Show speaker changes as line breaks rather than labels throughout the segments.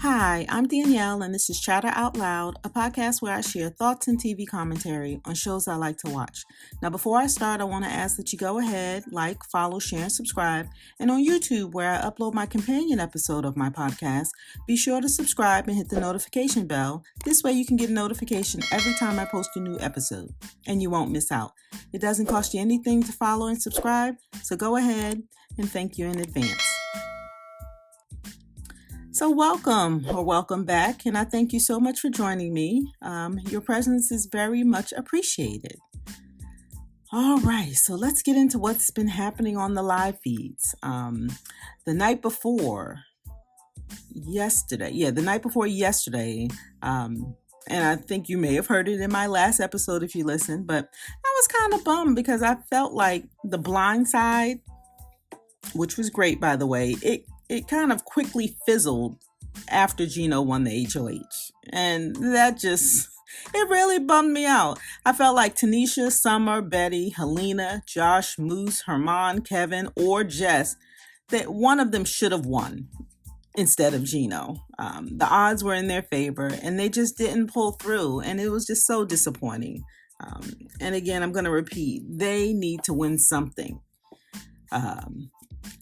Hi, I'm Danielle, and this is Chatter Out Loud, a podcast where I share thoughts and TV commentary on shows I like to watch. Now, before I start, I want to ask that you go ahead, like, follow, share, and subscribe. And on YouTube, where I upload my companion episode of my podcast, be sure to subscribe and hit the notification bell. This way you can get a notification every time I post a new episode, and you won't miss out. It doesn't cost you anything to follow and subscribe, so go ahead, and thank you in advance. So welcome back, and I thank you so much for joining me. Your presence is very much appreciated. All right, so let's get into what's been happening on the live feeds. The night before yesterday, and I think you may have heard it in my last episode if you listened, but I was kind of bummed because I felt like The Blind Side, which was great, by the way, it kind of quickly fizzled after Gino won the HOH. And that it really bummed me out. I felt like Tanisha, Summer, Betty, Helena, Josh, Moose, Herman, Kevin, or Jess, that one of them should have won instead of Gino. The odds were in their favor, and they just didn't pull through. And it was just so disappointing. And again, I'm going to repeat, they need to win something.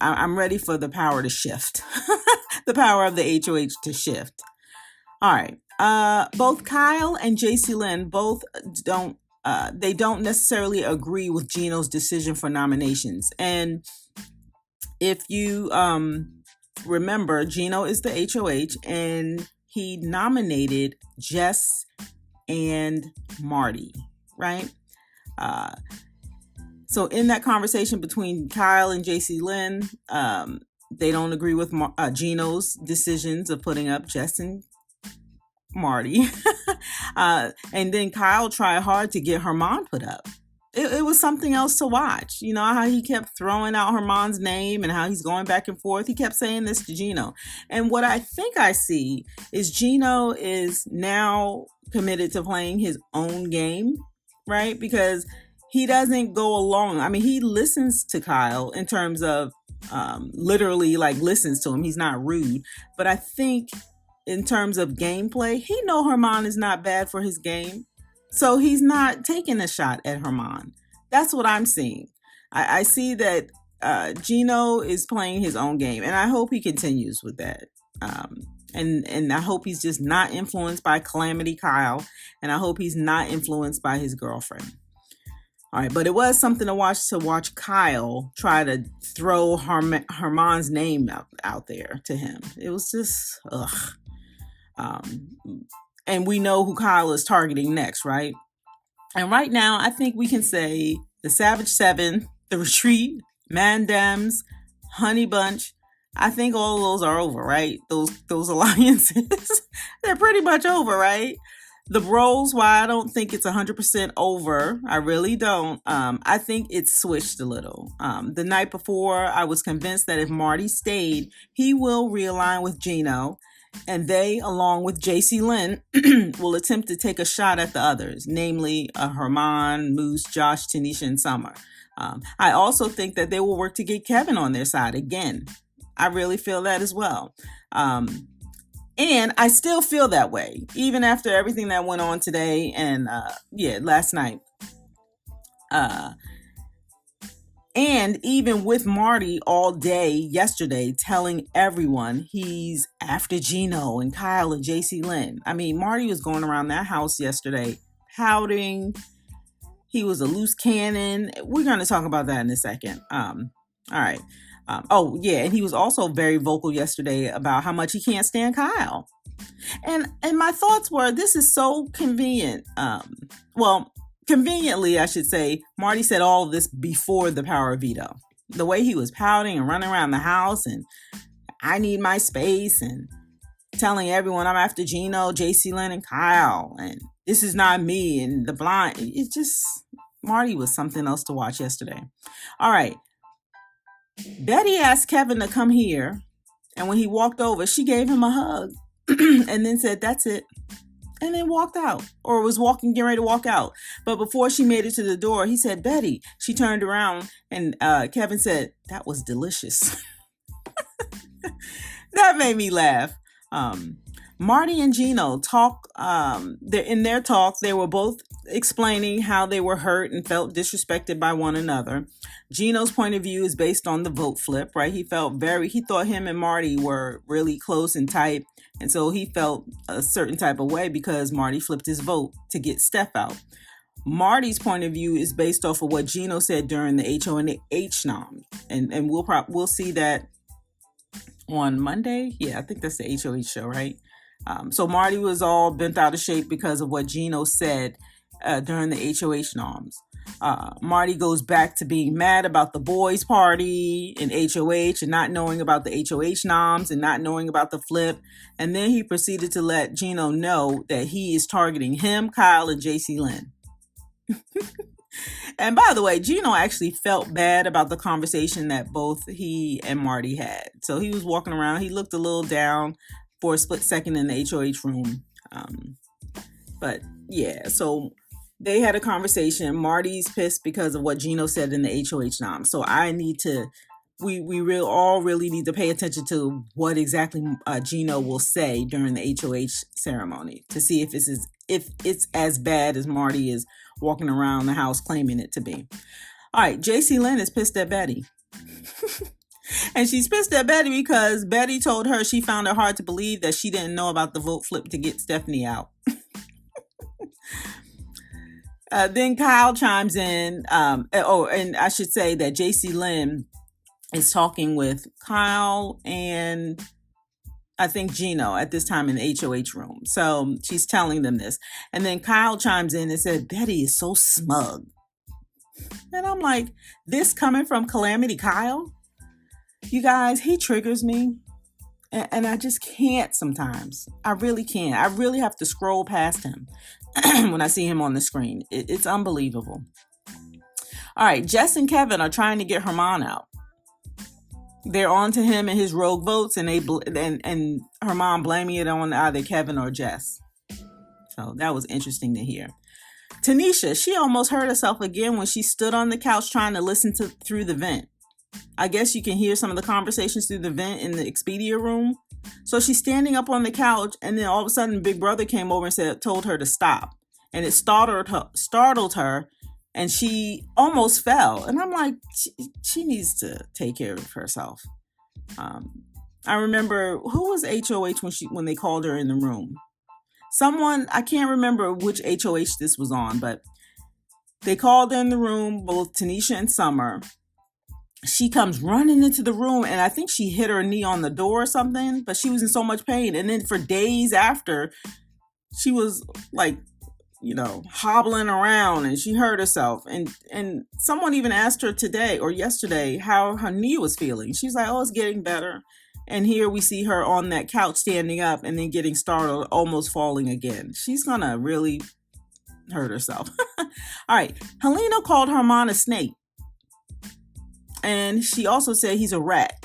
I'm ready for the power to shift. The power of the HOH to shift. All right. Both Kyle and JC Lynn don't necessarily agree with Gino's decision for nominations. And if you remember, Gino is the HOH, and he nominated Jess and Marty, right? So in that conversation between Kyle and JC Lynn, they don't agree with Gino's decisions of putting up Jess and Marty. And then Kyle tried hard to get Herman put up. It was something else to watch. You know how he kept throwing out Herman's name and how he's going back and forth. He kept saying this to Gino. And what I think I see is Gino is now committed to playing his own game, right? Because he doesn't go along. I mean, he listens to Kyle in terms of literally like listens to him. He's not rude. But I think in terms of gameplay, he know Herman is not bad for his game. So he's not taking a shot at Herman. That's what I'm seeing. I see that Gino is playing his own game. And I hope he continues with that. And I hope he's just not influenced by Calamity Kyle. And I hope he's not influenced by his girlfriend. All right, but it was something to watch Kyle try to throw Herman's name out there to him. It was just, and we know who Kyle is targeting next, right? And right now, I think we can say the Savage Seven, the Retreat, Mandems, Honey Bunch, I think all of those are over, right? Those alliances, they're pretty much over, right? The Bros, while I don't think it's 100% over, I really don't. I think it's switched a little. The night before, I was convinced that if Marty stayed, he will realign with Gino, and they, along with JC Lynn, will attempt to take a shot at the others, namely Herman, Moose, Josh, Tanisha, and Summer. I also think that they will work to get Kevin on their side again. I really feel that as well. And I still feel that way, even after everything that went on today and, last night. And even with Marty all day yesterday telling everyone he's after Gino and Kyle and JC Lynn. I mean, Marty was going around that house yesterday pouting. He was a loose cannon. We're going to talk about that in a second. All right. And he was also very vocal yesterday about how much he can't stand Kyle. And my thoughts were, this is so convenient. Conveniently, I should say, Marty said all of this before the power of veto. The way he was pouting and running around the house and I need my space and telling everyone I'm after Gino, JC Lynn, and Kyle. And this is not me and the blind. It's just, Marty was something else to watch yesterday. All right. Betty asked Kevin to come here, and when he walked over, she gave him a hug and then said, "That's it," and then walked out, or was getting ready to walk out. But before she made it to the door, he said, "Betty." She turned around, and Kevin said, "That was delicious." That made me laugh. Marty and Gino talk. In their talk, they were both explaining how they were hurt and felt disrespected by one another. Gino's point of view is based on the vote flip, right? He thought him and Marty were really close and tight, and so he felt a certain type of way because Marty flipped his vote to get Steph out. Marty's point of view is based off of what Gino said during the HOH nom, and we'll see that on Monday. Yeah, I think that's the HOH show, right? So Marty was all bent out of shape because of what Gino said during the HOH noms. Marty goes back to being mad about the boys' party and HOH and not knowing about the HOH noms and not knowing about the flip. And then he proceeded to let Gino know that he is targeting him, Kyle, and JC Lynn. And by the way, Gino actually felt bad about the conversation that both he and Marty had. So he was walking around. He looked a little down for a split second in the HOH room. But yeah, so they had a conversation. Marty's pissed because of what Gino said in the HOH nom. So we all really need to pay attention to what exactly Gino will say during the HOH ceremony to see if it's as bad as Marty is walking around the house claiming it to be. All right, JC Lynn is pissed at Betty. And she's pissed at Betty because Betty told her she found it hard to believe that she didn't know about the vote flip to get Stephanie out. Then Kyle chimes in. And I should say that JC Lynn is talking with Kyle and I think Gino at this time in the HOH room. So she's telling them this. And then Kyle chimes in and said, Betty is so smug. And I'm like, this coming from Calamity Kyle? You guys, he triggers me. And I just can't sometimes. I really can't. I really have to scroll past him when I see him on the screen. It's unbelievable. All right, Jess and Kevin are trying to get Herman out. They're on to him and his rogue votes, and and Herman blaming it on either Kevin or Jess. So that was interesting to hear. Tanisha, she almost hurt herself again when she stood on the couch trying to listen through the vent. I guess you can hear some of the conversations through the vent in the Expedia room. So she's standing up on the couch, and then all of a sudden Big Brother came over and told her to stop. And it startled her, and she almost fell. And I'm like, she needs to take care of herself. I remember, who was HOH when they called her in the room? Someone, I can't remember which HOH this was on, but they called her in the room, both Tanisha and Summer. She comes running into the room, and I think she hit her knee on the door or something, but she was in so much pain. And then for days after, she was like, hobbling around, and she hurt herself. And someone even asked her today or yesterday how her knee was feeling. She's like, oh, it's getting better. And here we see her on that couch standing up and then getting startled, almost falling again. She's gonna really hurt herself. All right. Helena called Herman a snake. And she also said he's a rat.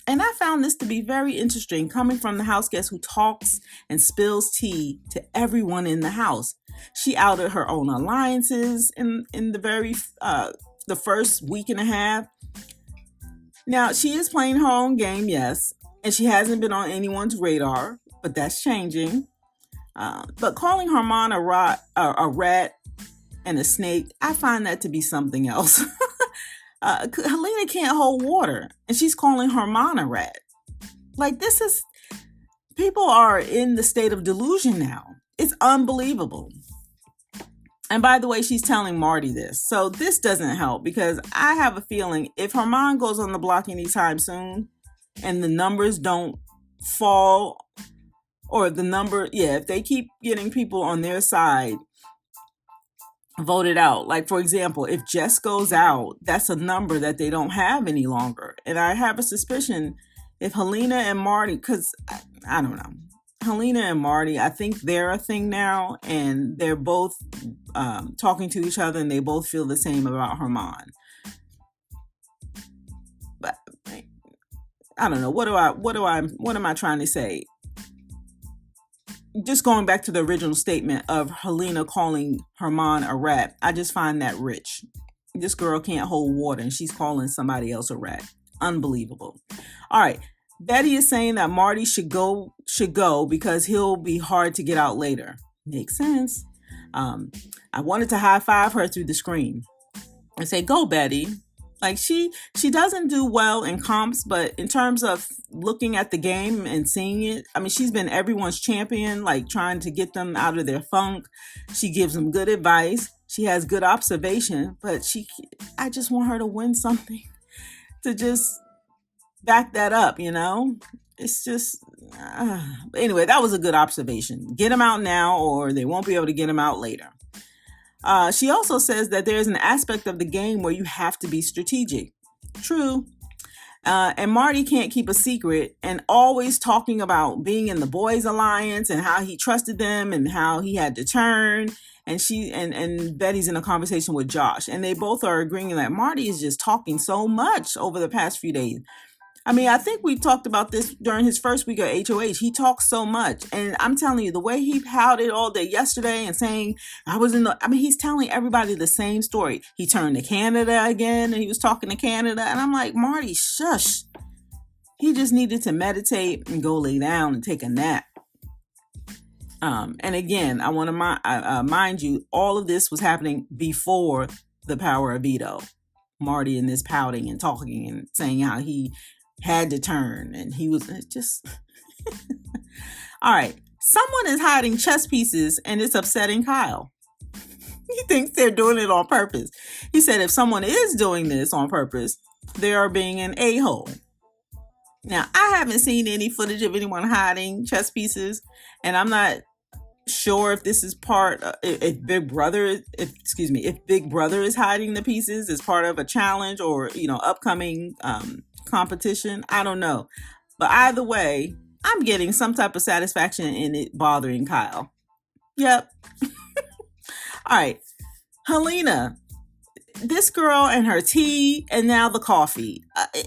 And I found this to be very interesting, coming from the Houseguest who talks and spills tea to everyone in the house. She outed her own alliances in the first week and a half. Now, she is playing her own game, yes, and she hasn't been on anyone's radar, but that's changing. But calling Herman a rat and a snake, I find that to be something else. Helena can't hold water, and she's calling Herman a rat. Like, people are in the state of delusion now. It's unbelievable. And by the way, she's telling Marty this. So this doesn't help, because I have a feeling if Herman goes on the block anytime soon and the numbers don't fall, or if they keep getting people on their side voted out. Like, for example, if Jess goes out, that's a number that they don't have any longer. And I have a suspicion if Helena and Marty, because I don't know, Helena and Marty, I think they're a thing now, and they're both talking to each other, and they both feel the same about Herman. But I don't know. What am I trying to say? Just going back to the original statement of Helena calling Herman a rat, I just find that rich. This girl can't hold water, and she's calling somebody else a rat. Unbelievable. All right. Betty is saying that Marty should go because he'll be hard to get out later. Makes sense. I wanted to high five her through the screen and say, "Go, Betty." Like she doesn't do well in comps, but in terms of looking at the game and seeing it, I mean, she's been everyone's champion, like trying to get them out of their funk. She gives them good advice. She has good observation, but I just want her to win something to just back that up, you know? It's just, anyway, that was a good observation. Get them out now or they won't be able to get them out later. She also says that there's an aspect of the game where you have to be strategic. True. And Marty can't keep a secret and always talking about being in the boys' alliance and how he trusted them and how he had to turn. And and Betty's in a conversation with Josh, and they both are agreeing that Marty is just talking so much over the past few days. I mean, I think we talked about this during his first week of HOH. He talks so much. And I'm telling you, the way he pouted all day yesterday and saying, he's telling everybody the same story. He turned to Canada again and he was talking to Canada. And I'm like, Marty, shush. He just needed to meditate and go lay down and take a nap. And again, I want to mind you, all of this was happening before the power of veto. Marty in this pouting and talking and saying how he had to turn and he was just all right. Someone is hiding chess pieces and it's upsetting Kyle. He thinks they're doing it on purpose. He said if someone is doing this on purpose, they are being an a-hole. Now, I haven't seen any footage of anyone hiding chess pieces, and I'm not sure if this is part of, if Big Brother is hiding the pieces as part of a challenge or, upcoming competition. I don't know. But either way, I'm getting some type of satisfaction in it bothering Kyle. Yep. All right. Helena, this girl and her tea and now the coffee.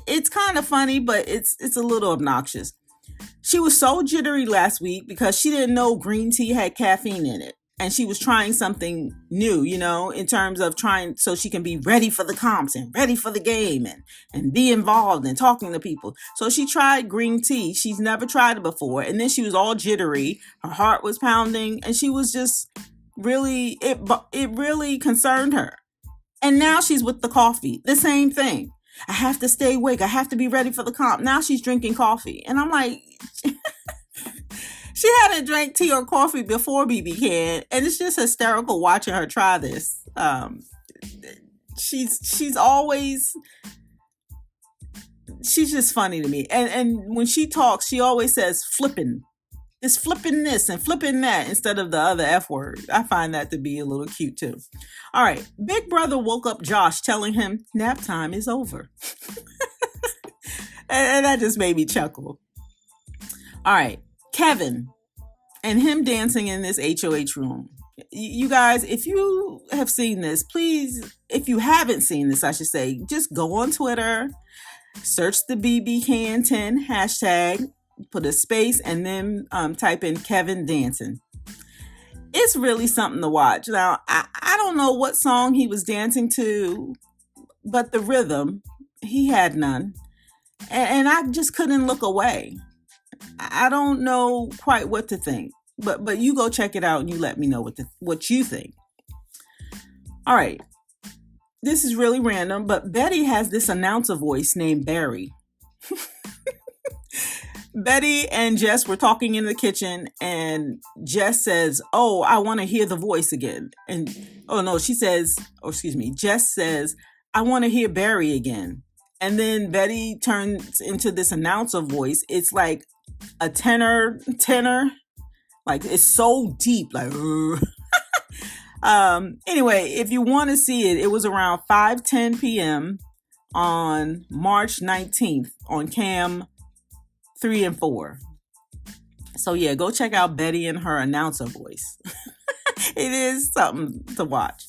It's kind of funny, but it's a little obnoxious. She was so jittery last week because she didn't know green tea had caffeine in it. And she was trying something new, in terms of trying so she can be ready for the comps and ready for the game and be involved and talking to people. So she tried green tea. She's never tried it before. And then she was all jittery. Her heart was pounding and she was just really, it really concerned her. And now she's with the coffee. The same thing. I have to stay awake. I have to be ready for the comp. Now she's drinking coffee. And I'm like, she hadn't drank tea or coffee before BBCAN. And it's just hysterical watching her try this. She's just funny to me. And when she talks, she always says flipping. It's flipping this and flipping that instead of the other F word. I find that to be a little cute too. All right. Big Brother woke up Josh telling him nap time is over. and that just made me chuckle. All right. Kevin and him dancing in this HOH room. You guys, if you have seen this, please, if you haven't seen this, I should say, just go on Twitter, search the BBCAN10 hashtag, put a space, and then type in Kevin dancing. It's really something to watch. Now, I don't know what song he was dancing to, but the rhythm, he had none. And I just couldn't look away. I don't know quite what to think, but you go check it out and you let me know what you think. All right. This is really random, but Betty has this announcer voice named Barry. Betty and Jess were talking in the kitchen and Jess says, "Oh, I want to hear the voice again." And Jess says, "I want to hear Barry again." And then Betty turns into this announcer voice. It's like a tenor, like it's so deep, like, anyway, if you want to see it, it was around 5:10 p.m. on March 19th on Cam 3 and 4. So yeah, go check out Betty and her announcer voice. It is something to watch.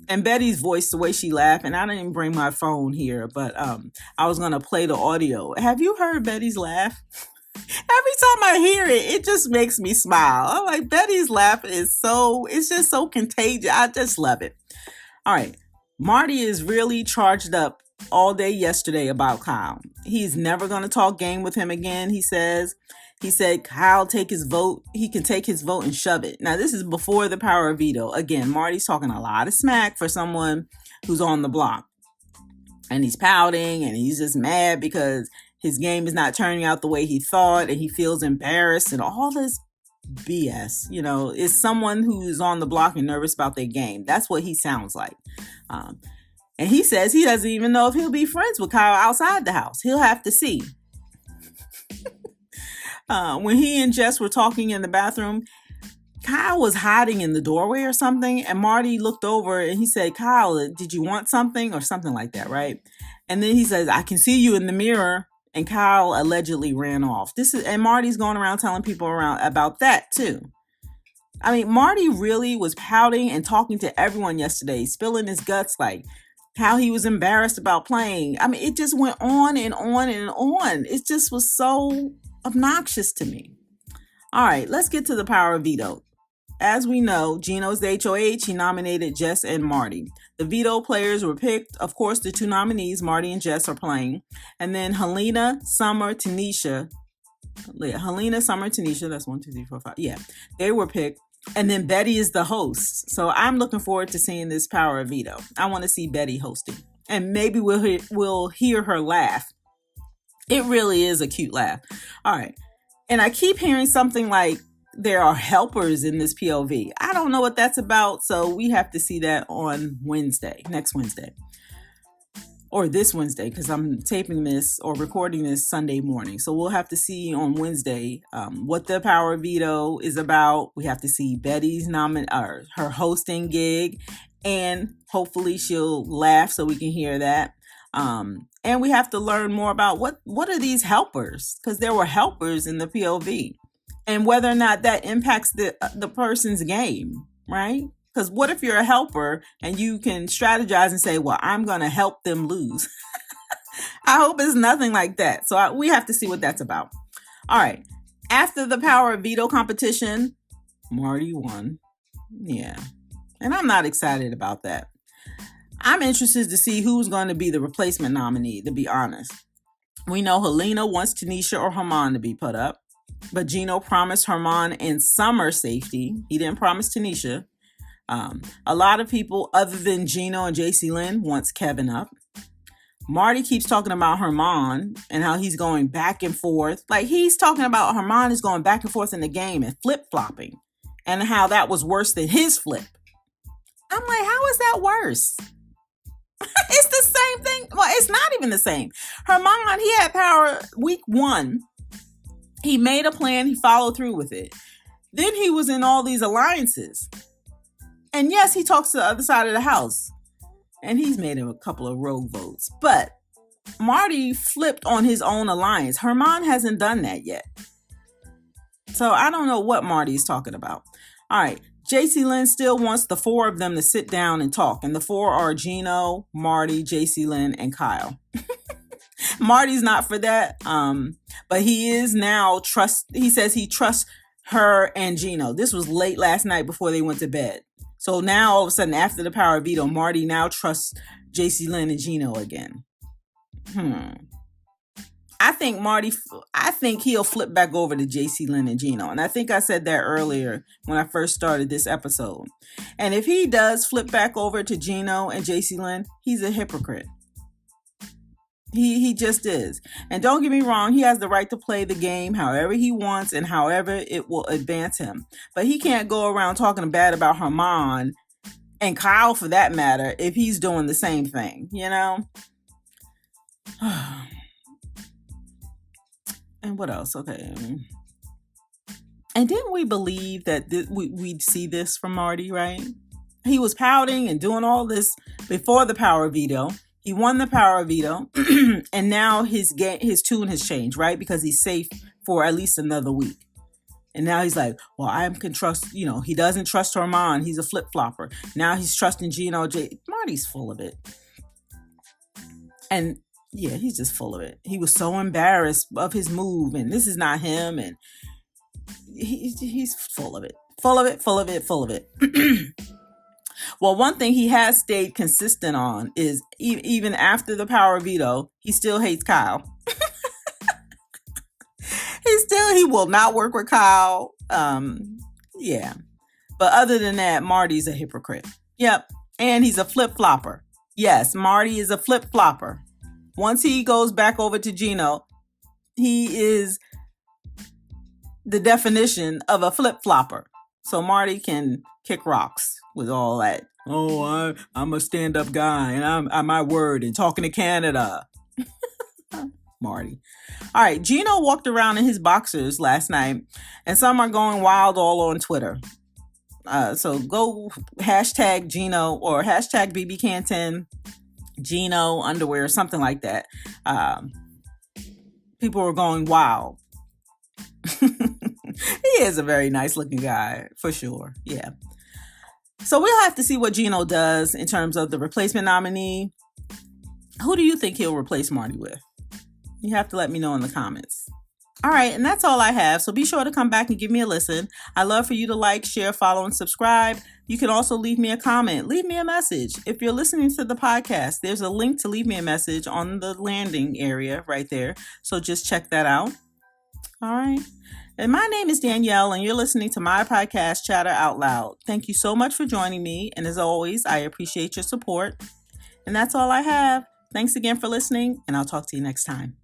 And Betty's voice, the way she laughed, and I didn't even bring my phone here, but I was going to play the audio. Have you heard Betty's laugh? Every time I hear it, it just makes me smile. I'm like, Betty's laugh it's just so contagious. I just love it. All right. Marty is really charged up all day yesterday about Kyle. He's never going to talk game with him again, he says. He said Kyle take his vote. He can take his vote and shove it. Now, this is before the power of veto. Again, Marty's talking a lot of smack for someone who's on the block. And he's pouting and he's just mad because his game is not turning out the way he thought and he feels embarrassed and all this BS. You know, is someone who's on the block and nervous about their game. That's what he sounds like. And he says he doesn't even know if he'll be friends with Kyle outside the house. He'll have to see. When he and Jess were talking in the bathroom, Kyle was hiding in the doorway or something. And Marty looked over and he said, Kyle, did you want something? Or something like that, right? And then he says, I can see you in the mirror. And Kyle allegedly ran off. And Marty's going around telling people around about that too. I mean, Marty really was pouting and talking to everyone yesterday, spilling his guts, like how he was embarrassed about playing. I mean, it just went on and on and on. It just was so obnoxious to me. All right, let's get to the power of veto. As we know, Gino's the HOH. He nominated Jess and Marty. The veto players were picked. Of course, the two nominees, Marty and Jess, are playing. And then Helena, Summer, Tanisha. That's 1, 2, 3, 4, 5. Yeah, they were picked. And then Betty is the host. So I'm looking forward to seeing this power of veto. I want to see Betty hosting. And maybe we'll hear her laugh. It really is a cute laugh. All right. And I keep hearing something like there are helpers in this POV. I don't know what that's about. So we have to see that on next Wednesday. Or this Wednesday, because I'm taping this or recording this Sunday morning. So we'll have to see on Wednesday what the power of veto is about. We have to see Betty's her hosting gig. And hopefully she'll laugh so we can hear that. And we have to learn more about what are these helpers? Because there were helpers in the POV. And whether or not that impacts the person's game, right? Because what if you're a helper and you can strategize and say, well, I'm going to help them lose. I hope it's nothing like that. So we have to see what that's about. All right. After the power of veto competition, Marty won. Yeah. And I'm not excited about that. I'm interested to see who's going to be the replacement nominee, to be honest. We know Helena wants Tanisha or Herman to be put up. But Gino promised Herman and Summer safety. He didn't promise Tanisha. A lot of people other than Gino and JC Lynn wants Kevin up. Marty keeps talking about Herman and how he's going back and forth. Like he's talking about Herman is going back and forth in the game and flip-flopping. And how that was worse than his flip. I'm like, how is that worse? It's the same thing. Well, it's not even the same. Herman, he had power week 1. He made a plan. He followed through with it. Then he was in all these alliances. And yes, he talks to the other side of the house. And he's made a couple of rogue votes. But Marty flipped on his own alliance. Herman hasn't done that yet. So I don't know what Marty's talking about. All right. JC Lynn still wants the 4 of them to sit down and talk. And the 4 are Gino, Marty, JC Lynn, and Kyle. Marty's not for that. But he is now he says he trusts her and Gino. This was late last night before they went to bed. So now all of a sudden after the power of veto, Marty now trusts JC Lynn and Gino again. I think he'll flip back over to JC Lynn and Gino. And I think I said that earlier when I first started this episode. And if he does flip back over to Gino and JC Lynn, he's a hypocrite. He just is. And don't get me wrong, he has the right to play the game however he wants and however it will advance him. But he can't go around talking bad about Herman and Kyle for that matter if he's doing the same thing, you know? And what else? Okay. And didn't we believe that we'd see this from Marty, right? He was pouting and doing all this before the power of veto. He won the power of veto, and now his tune has changed, right? Because he's safe for at least another week. And now he's like, well, I can trust, he doesn't trust Herman. He's a flip-flopper. Now he's trusting Gino. Marty's full of it. And yeah, he's just full of it. He was so embarrassed of his move, and this is not him, and he's full of it. Full of it. Well, one thing he has stayed consistent on is even after the power veto, he still hates Kyle. He will not work with Kyle. Yeah. But other than that, Marty's a hypocrite. Yep. And he's a flip-flopper. Yes, Marty is a flip-flopper. Once he goes back over to Gino, he is the definition of a flip-flopper. So Marty can kick rocks with all that. Oh, I'm a stand-up guy, and I'm my word, and talking to Canada. Marty. All right, Gino walked around in his boxers last night, and some are going wild all on Twitter. So go hashtag Gino or hashtag BBCAN10 Gino underwear, something like that. People were going wild. He is a very nice looking guy, for sure. Yeah. So we'll have to see what Gino does in terms of the replacement nominee. Who do you think he'll replace Marty with? You have to let me know in the comments. All right, and that's all I have. So be sure to come back and give me a listen. I love for you to like, share, follow, and subscribe. You can also leave me a comment. Leave me a message. If you're listening to the podcast, there's a link to leave me a message on the landing area right there. So just check that out. All right. And my name is Danielle, and you're listening to my podcast, Chatter Out Loud. Thank you so much for joining me. And as always, I appreciate your support. And that's all I have. Thanks again for listening, and I'll talk to you next time.